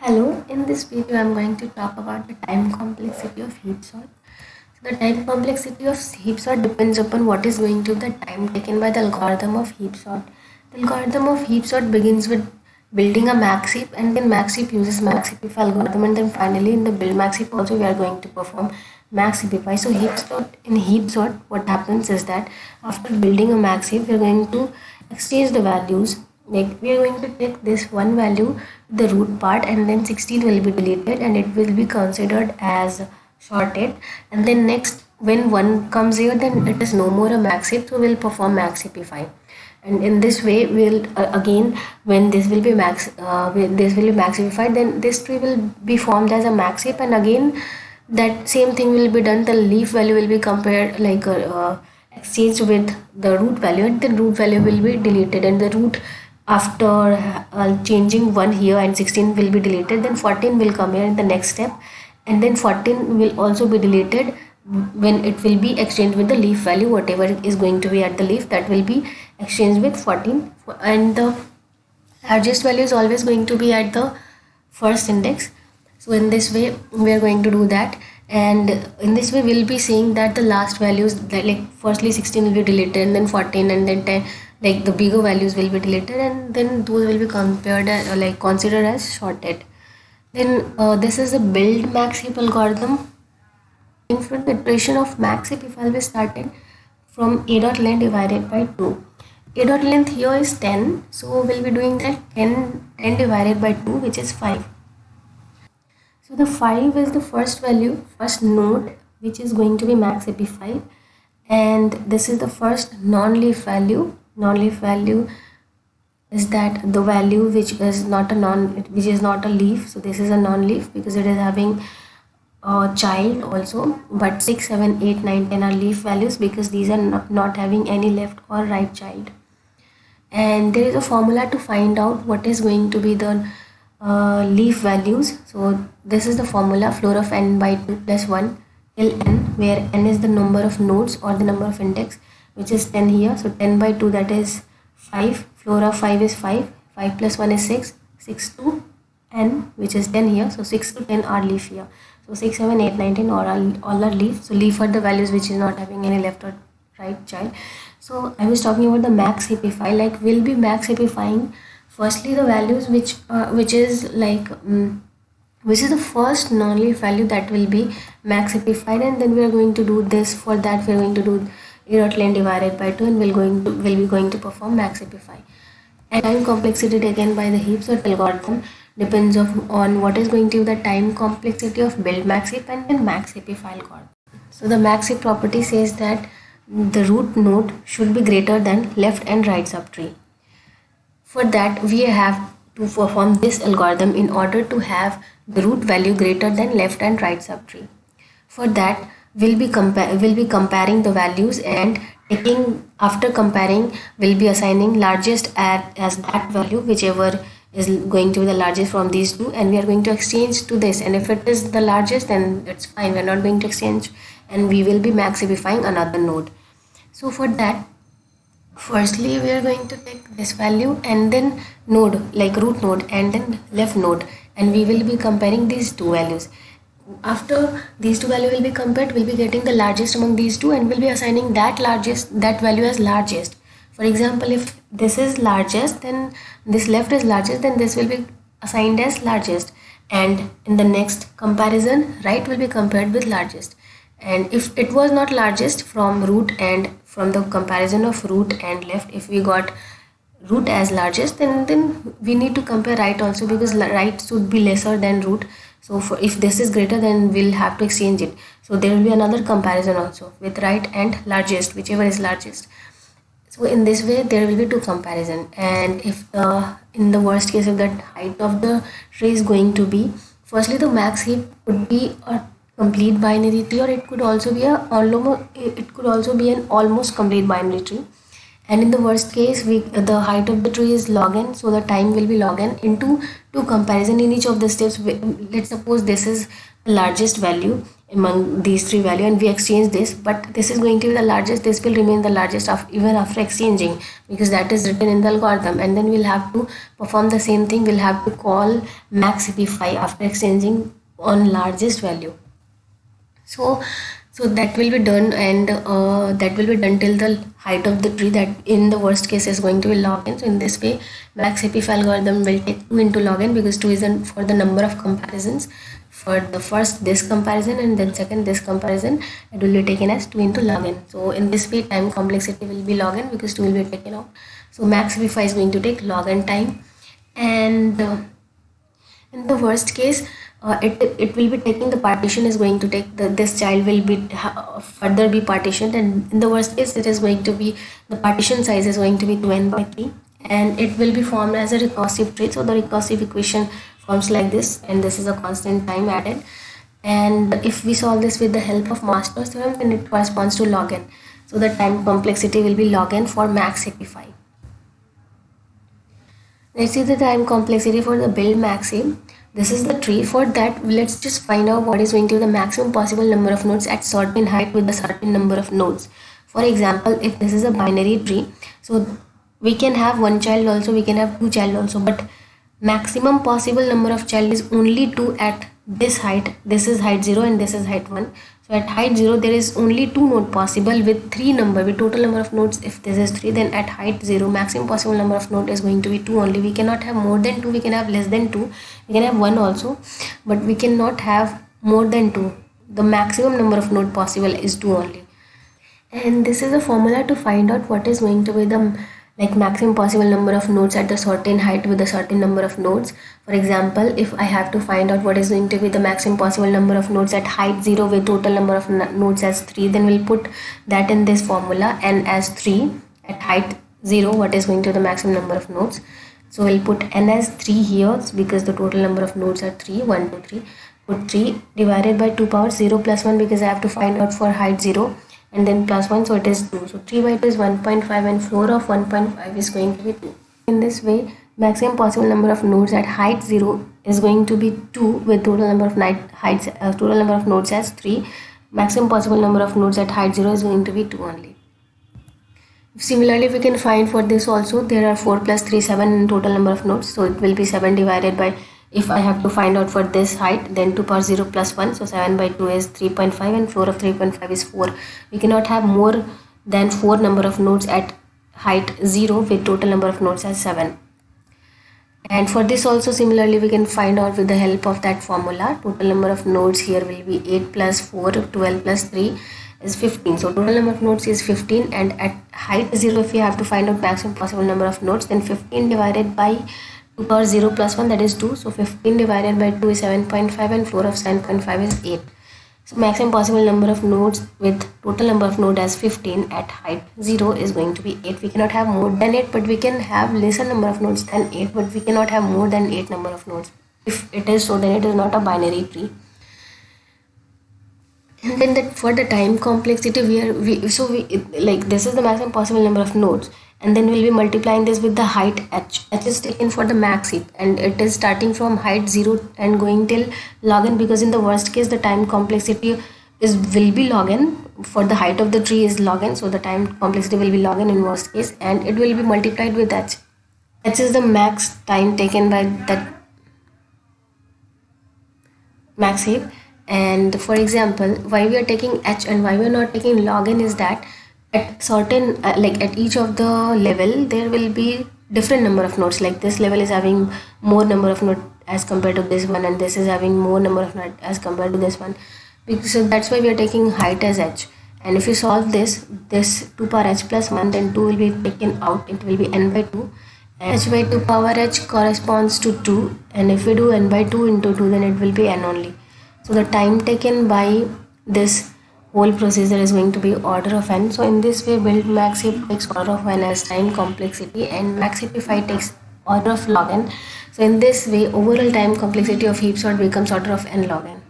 Hello, in this video I'm going to talk about the time complexity of heap sort. So the time complexity of heap sort depends upon what is going to be the time taken by the algorithm of heap sort. The algorithm of heap sort begins with building a max heap, and then max heap uses max heap if algorithm, and then finally in the build max heap also we are going to perform max heapify. So heap sort what happens is that after building a max heap we are going to exchange the values, like we are going to take this one value, the root part, and then 16 will be deleted and it will be considered as sorted. And then next when 1 comes here, then it is no more a max heap, so we'll perform max heapify. And in this way we'll again, when this will be max heapified, then this tree will be formed as a max heap, and again that same thing will be done. The leaf value will be compared, like exchanged with the root value, and the root value will be deleted, and the root after changing 1 here and 16 will be deleted, then 14 will come here in the next step, and then 14 will also be deleted when it will be exchanged with the leaf value. Whatever is going to be at the leaf, that will be exchanged with 14, and the largest value is always going to be at the first index. So in this way we are going to do that, and in this way we'll be saying that the last values, like firstly 16 will be deleted, and then 14, and then 10, like the bigger values will be deleted, and then those will be compared like considered as sorted. Then this is the build max heap algorithm. Infinite iteration of max heap if I'll be started from a dot length divided by 2. A dot length here is 10, so we'll be doing that 10 divided by 2, which is 5. So the 5 is the first value, first node, which is going to be max heapify, and this is the first non-leaf value. Non-leaf value is that the value which is not a leaf. So this is a non-leaf because it is having a child also, but 6, 7, 8, 9, 10 are leaf values because these are not having any left or right child. And there is a formula to find out what is going to be the leaf values. So this is the formula: floor of n by 2 plus 1 till n, where n is the number of nodes or the number of index, which is 10 here. So 10 by 2, that is 5. Floor of 5 is 5. 5 plus 1 is 6. 6 to n, which is 10 here. So 6 to 10 are leaf here. So 6, 7, 8, 9, 10 all are leaf. So leaf are the values which is not having any left or right child. So I was talking about the max heapify. Like we'll be max heapifying firstly the values which is like which is the first non-leaf value, that will be max heapified, and then we are going to do this. For that we are going to do a dot length divided by 2, and we'll be going to perform max heapify. And time complexity taken by the heap sort algorithm depends on what is going to be the time complexity of build max heap and then max heapify algorithm. So the max heap property says that the root node should be greater than left and right subtree. For that we have to perform this algorithm in order to have the root value greater than left and right subtree. For that we'll be comparing the values, and after comparing we'll be assigning largest as that value, whichever is going to be the largest from these two, and we are going to exchange to this, and if it is the largest then it's fine, we're not going to exchange, and we will be max heapifying another node. So for that, firstly we are going to take this value and then node, like root node, and then left node, and we will be comparing these two values. After these two values will be compared, we'll be getting the largest among these two, and we'll be assigning that value as largest. For example, if this is largest, then this left is largest, then this will be assigned as largest, and in the next comparison right will be compared with largest. And if it was not largest from root, and from the comparison of root and left, if we got root as largest, then we need to compare right also, because right should be lesser than root. So if this is greater, then we'll have to exchange it. So there will be another comparison also with right and largest, whichever is largest. So in this way there will be two comparison. And if in the worst case, if the height of the tree is going to be, firstly the max heap could be a complete binary tree, or it could also be an almost complete binary tree. And in the worst case, the height of the tree is log n, so the time will be log n into two comparison in each of the steps. Let's suppose this is the largest value, among these three value and we exchange this, but this is going to be the largest, this will remain the largest of even after exchanging, because that is written in the algorithm. And then we'll have to perform the same thing, we'll have to call max cpy after exchanging on largest value. So that will be done, and that will be done till the height of the tree that in the worst case is going to be log n. So in this way max cpy algorithm will take 2 into log n, because 2 is for the number of comparisons. For the first this comparison and then second this comparison, it will be taken as 2 into log n. So in this way time complexity will be log n, because 2 will be taken out. So max cpy is going to take log n time, and in the worst case it will be taking the partition is going to take this child will be further be partitioned, and in the worst case it is going to be the partition size is going to be 2n by 3, and it will be formed as a recursive tree. So the recursive equation forms like this, and this is a constant time added. And if we solve this with the help of Master's theorem, then it corresponds to log n. So the time complexity will be log n for max cpy. Let's see the time complexity for the build maxi. This is the tree. For that, let's just find out what is going to be the maximum possible number of nodes at certain height with a certain number of nodes. For example, if this is a binary tree, so we can have one child also, we can have two child also, but maximum possible number of child is only 2 at this height. This is height 0 and this is height 1. So at height 0 there is only 2 node possible with with total number of nodes. If this is 3, then at height 0 maximum possible number of node is going to be 2 only. We cannot have more than 2, we can have less than 2, we can have 1 also, but we cannot have more than 2. The maximum number of node possible is 2 only. And this is a formula to find out what is going to be the maximum possible number of nodes at a certain height with a certain number of nodes. For example, if I have to find out what is going to be the maximum possible number of nodes at height 0 with total number of nodes as 3, then we'll put that in this formula, n as 3 at height 0, what is going to be the maximum number of nodes. So we'll put n as 3 here, because the total number of nodes are 3, 1, 2, 3. Put 3 divided by 2 power 0 plus 1, because I have to find out for height 0, and then plus 1, so it is 2. So 3 by 2 is 1.5, and 4 of 1.5 is going to be 2. In this way, maximum possible number of nodes at height 0 is going to be 2 with total number of total number of nodes as 3. Maximum possible number of nodes at height 0 is going to be 2 only. Similarly, we can find for this also, there are 4 plus 3, 7 in total number of nodes. So it will be 7 divided by, if I have to find out for this height, then 2 power 0 plus 1. So 7 by 2 is 3.5, and 4 of 3.5 is 4. We cannot have more than 4 number of nodes at height 0 with total number of nodes as 7. And for this also similarly we can find out with the help of that formula. Total number of nodes here will be 8 plus 4, 12 plus 3 is 15. So total number of nodes is 15, and at height 0 if we have to find out maximum possible number of nodes, then 15 divided by 2 power 0 plus 1, that is 2. So 15 divided by 2 is 7.5, and 4 of 7.5 is 8. So maximum possible number of nodes with total number of node as 15 at height 0 is going to be 8. We cannot have more than 8, but we can have lesser number of nodes than 8, but we cannot have more than 8 number of nodes. If it is so, then it is not a binary tree. And then for the time complexity, this is the maximum possible number of nodes, and then we'll be multiplying this with the height h. H is taken for the max heap, and it is starting from height 0 and going till log n, because in the worst case the time complexity will be log n. For the height of the tree is log n, so the time complexity will be log n in worst case, and it will be multiplied with h. H is the max time taken by that max heap. And for example, why we are taking h and why we are not taking log n is that at certain at each of the level there will be different number of nodes. Like this level is having more number of nodes as compared to this one, and this is having more number of nodes as compared to this one. So that's why we are taking height as h. And if you solve this 2 power h plus 1, then 2 will be taken out, it will be n by 2, and h by 2 power h corresponds to 2, and if we do n by 2 into 2, then it will be n only. So the time taken by this whole procedure is going to be order of n. So in this way, build max heap takes order of n as time complexity, and max heapify takes order of log n. So in this way, overall time complexity of heap sort becomes order of n log n.